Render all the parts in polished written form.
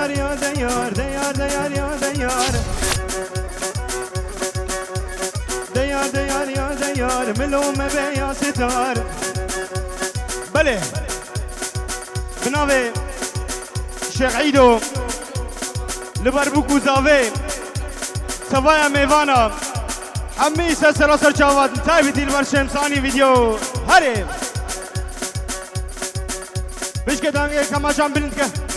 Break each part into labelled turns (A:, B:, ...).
A: دیار یا دیار دیار دیار یا دیار دیار دیار یا دیار ملوم به یا ستار بله بناوه شیخ عیدو لبربوک و زاوه سوایا میوانا همه سراسر چاوات تایبیتی لبر شمسانی ویدیو هره بشکه دانگه کماشان بلند که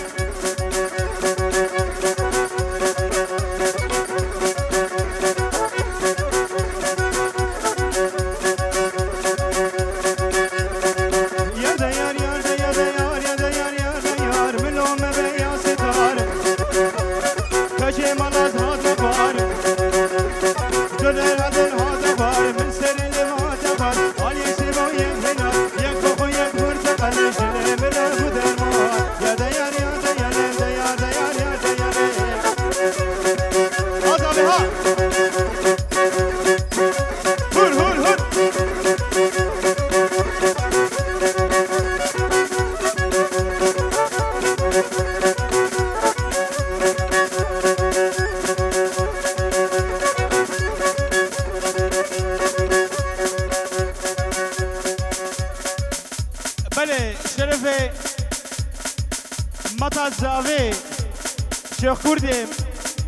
A: شیخ کردیم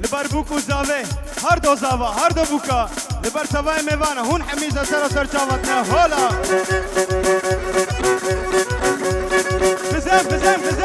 A: لبر بوک و زاوه هر دو زاوه هر دو بوکا لبر سوای میوانه هون حمیزه سر چاوت نه حالا بزن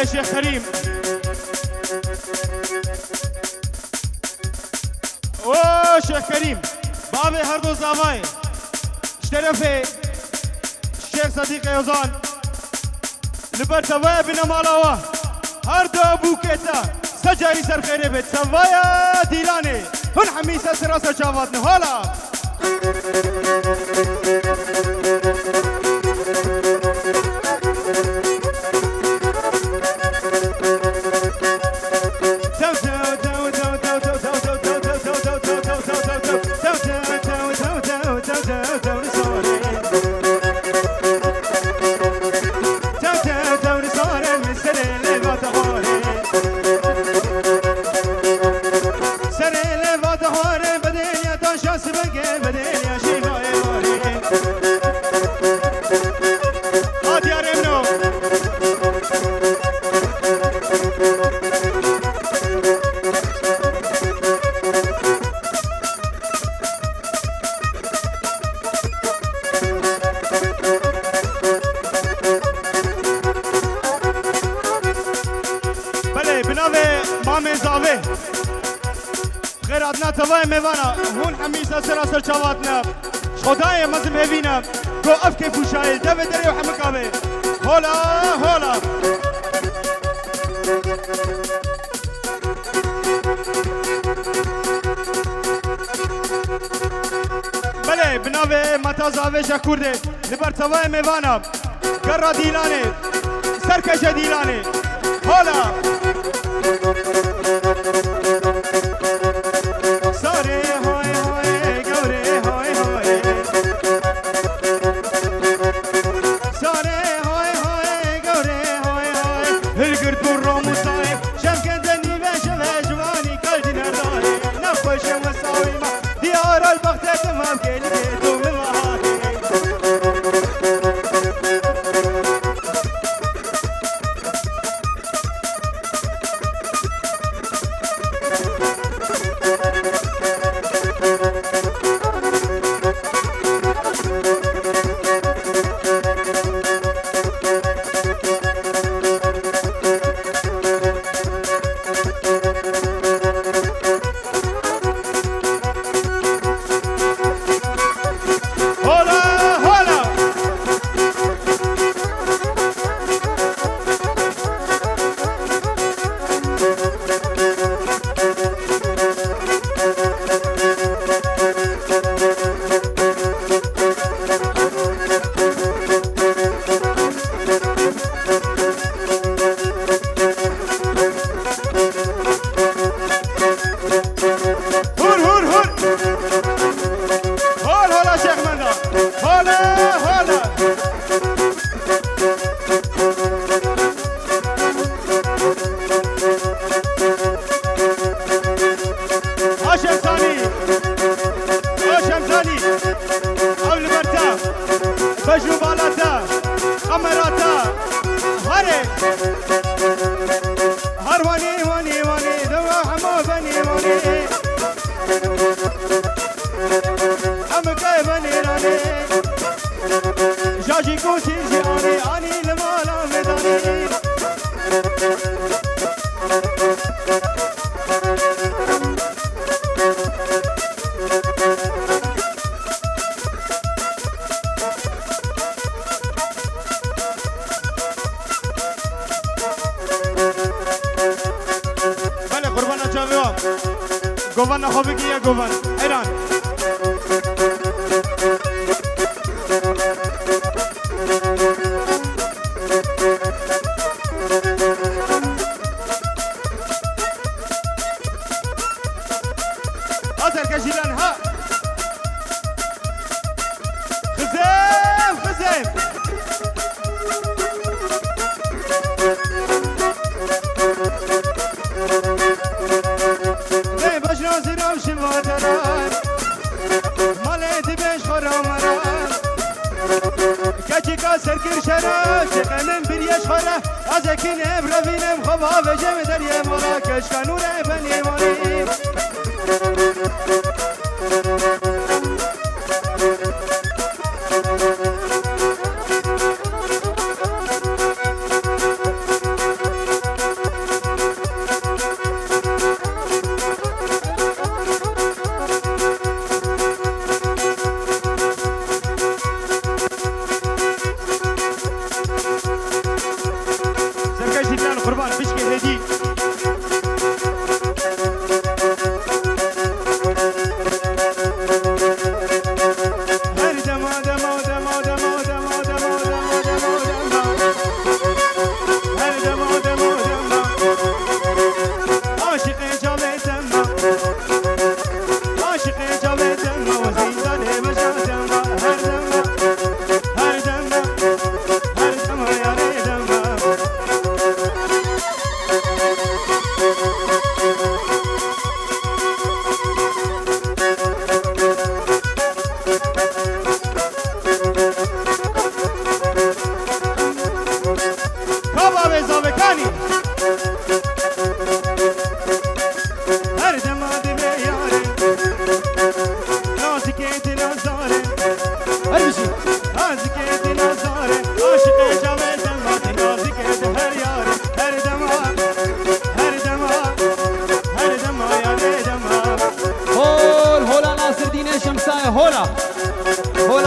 A: شيخ كريم اوه شيخ كريم بابي هردو زاواي شرفي الشيخ صديق يوزان لبر سوايا بنا مالاوا هردو بوكيتا سجاري سر خيري بيت سوايا ديلاني هن حميسة سراسة شاواتنا هلا خدای مزم هبینم گو افک فوشایل دو دری و حمکاوه هولا هولا بله بناوه متازاوه شکورده لبر توای میوانم گرا دیلانه سرکش دیلانه هولا ساره های های گوره های های ساره های های گوره های های هلگرد بر راموسای شمکندنی و شوانی کل نرداره نخوش و ساوی ما دیار البخت تمام گلی تو مواهی گوان خوابه که یا گوان ایران آتر کشیدن ها خزم خزم کچیکا سرکر شرا شقنم بریش خورا از اکینم روینم خوابا وجم دریه مالا کشکانوره بنی مانی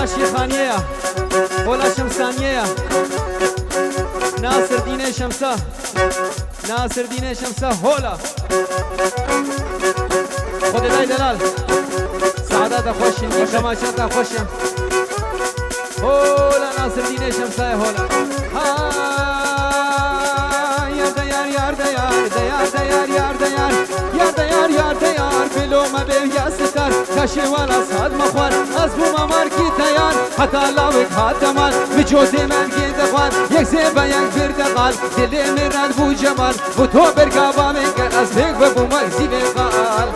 B: هولا شيخانية هولا شمسانية ناصر دين شمسة ناصر دين شمسة هولا خود دای دلال سعادت خوشین و کماشات خوشین هولا ناصر دین شمسه هولا یار دیار یار دیار دیار دیار یار دیار یار دیار یار دیار بلو ما به یاستار کشی والا صد مخوار از بو ممار کی تیار حتی لاوک هاتمان بجوت من گید خوار یک زیبا یک بردقال دل من بو جمال بو تو برگابا من کن از بگ و بو مگزی بقال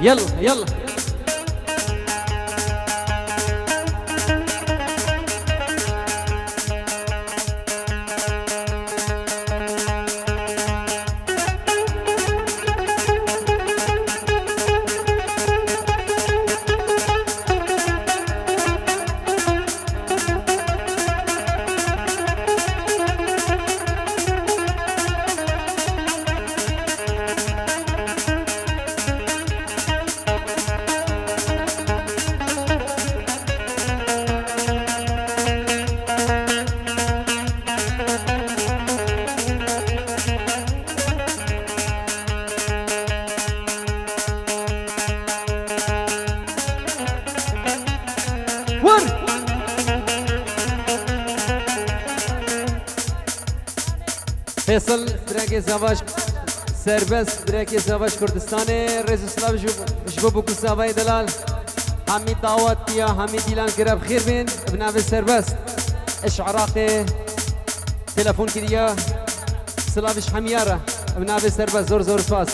B: يلا يلا ور فيصل دراكي زواج سربست دراكي زواج كردستاني رئيس السلام جبو كسافاي دلال حميد دعوت يا حميد ديلان كرب خير بين بنافي سربست اش عراقي تلفون كديا سلافش حميارة بنافي سربست زور زور سواس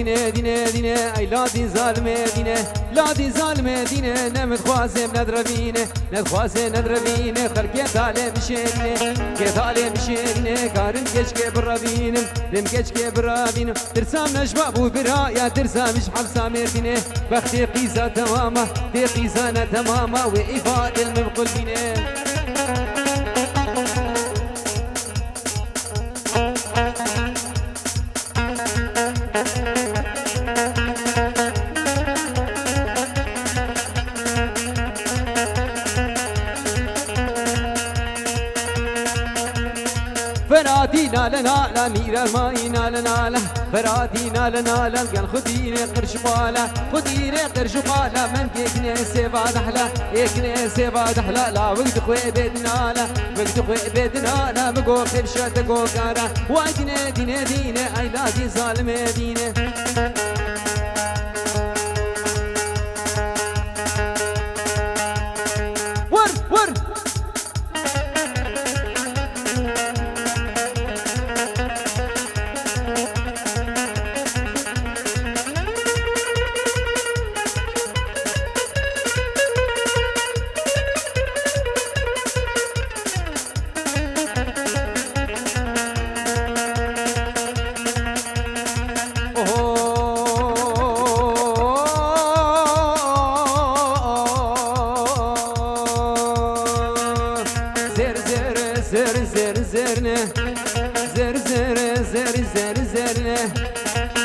B: دینه دینه دینه ای لادی ظالمه دینه لادی ظالمه دینه نمتخوازم ندروینه ندخوازه ندروینه خلقیت عالم شیرینه کیت عالم شیرینه کارم کشکه برابینم دم کشکه برابینم ترسام نجبابو برا یا ترسامش حبسا مردینه بختی قیزا تماما دی قیزا نتماما و ایفاد المبقل بینه فرادينا لنا لا مير الماينا لنا لا فرادينا لنا لا قال خديني قرش بالا خديني قرش بالا من كيكني سيباد احلى يكني سيباد احلى لا وقت خوي بيدنا لا وقت خوي بيدنا لا بقو خبشة تقو كارا وايدنا دينا دينا اي لا دي ظالم دينا ور ور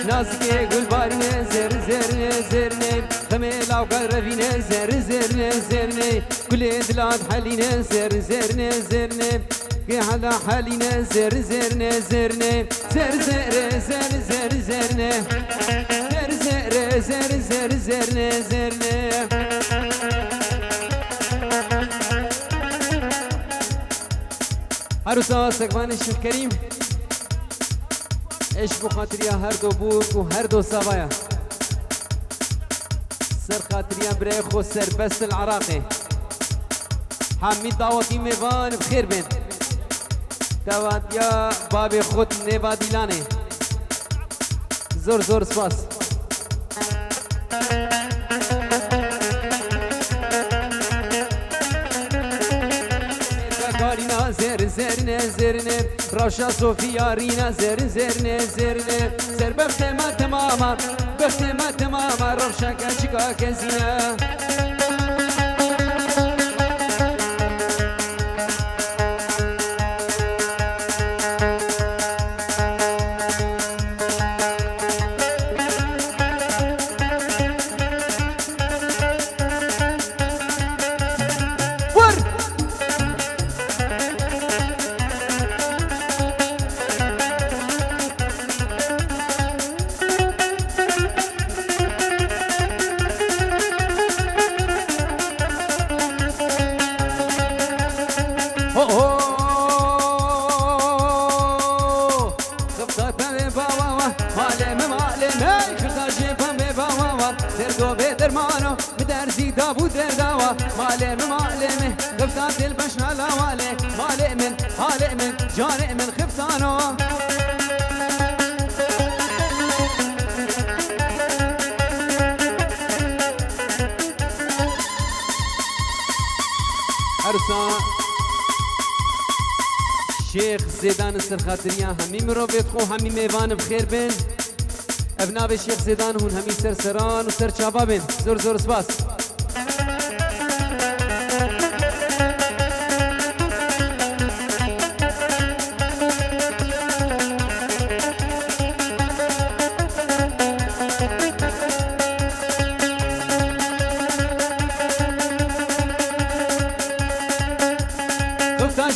B: نازكي قول بارني زر زرني زرني خميلا وقربيني زر زرني زرني كل دلاد حالينا زر زرني زرني في حدا حالينا زر زرني زرني زر زر زر زر زرني زر زر زر زر زرني زرني عروسا سقفان الشيخ كريم ايش بخاطريا هر دو بوك و هر دو سوايا سر خاطريا بريخو سر بس العراقي حميد دعوتي ميفان بخير بين دعوت يا بابي خود نيبا ديلاني زور زور سباس زر زرنه زرنه روشا صوفيا رينا زر زرنه زرنه زر بختما تماما بختما تماما روشا كاشكا كزينه درزی دابو درداوا مالي مالي خفتات البشنا لا والي مالي من حالي من جاني من خفتانو ارسان شيخ زيدان السرخاتريا همي مروفيت خو همي ميوان بخير بين ابناء الشيخ زيدان هون همي سرسران وسر شبابين زور زور سباس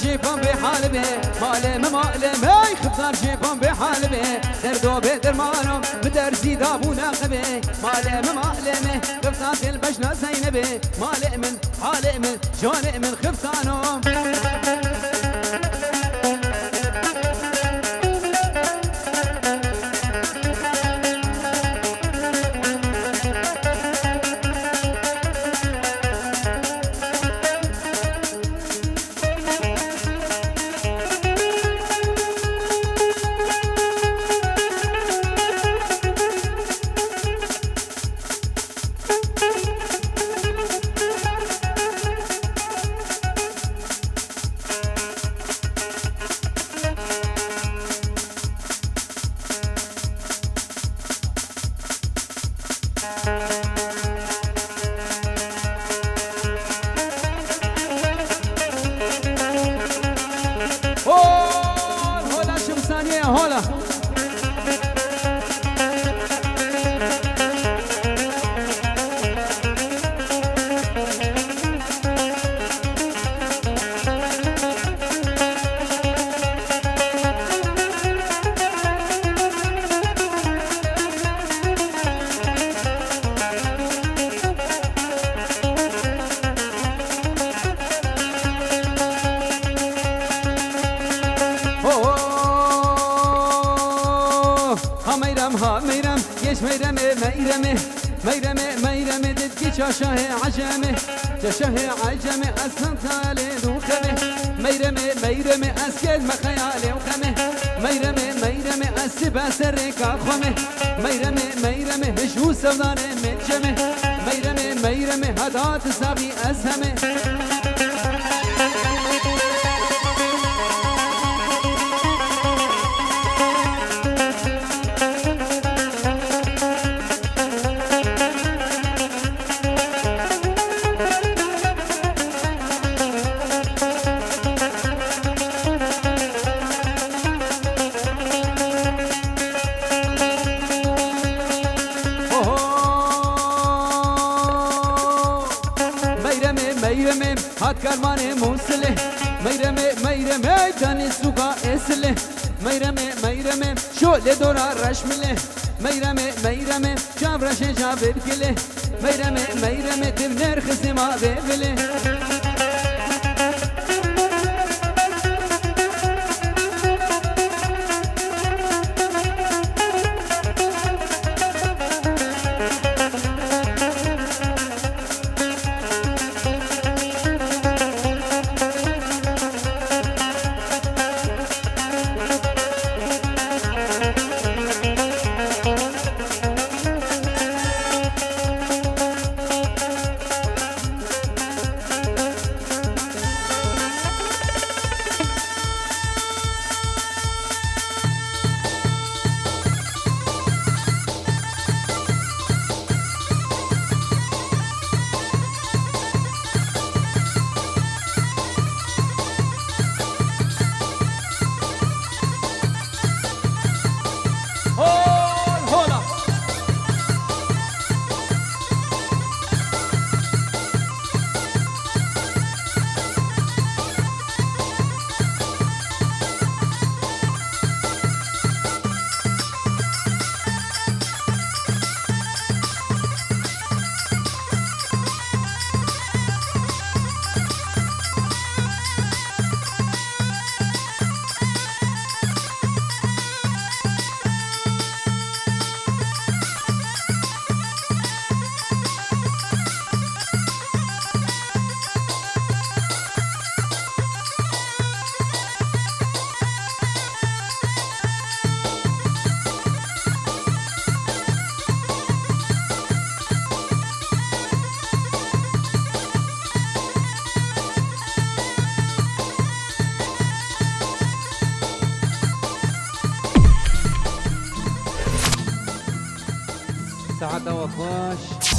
B: جيبان بحال به مالي مالي ماي خبزار جيبان بحال به دردو بدرمانو بدرزي دابو ناقبه مالي مالي خبزات البشنا زينبه مالي من حالي من جاني من خبزانو هولا شمسانية هولا ميرم يش ميرم دتكي شاشه عجمه شاشه عجمه اصلا تالي دوخمه ميرم اسكت ما خيالي وخمه ميرم اسبا سرك خمه ميرم هشو سودان من جمه ميرم هدات ساقي ازهمه ميرم هات كرمانه موسله ميرم داني سوقا اسله ميرم شو لدورا رشمله ميرم جاب رش جابر كله ميرم تمنر خصما ببله عدا وخوش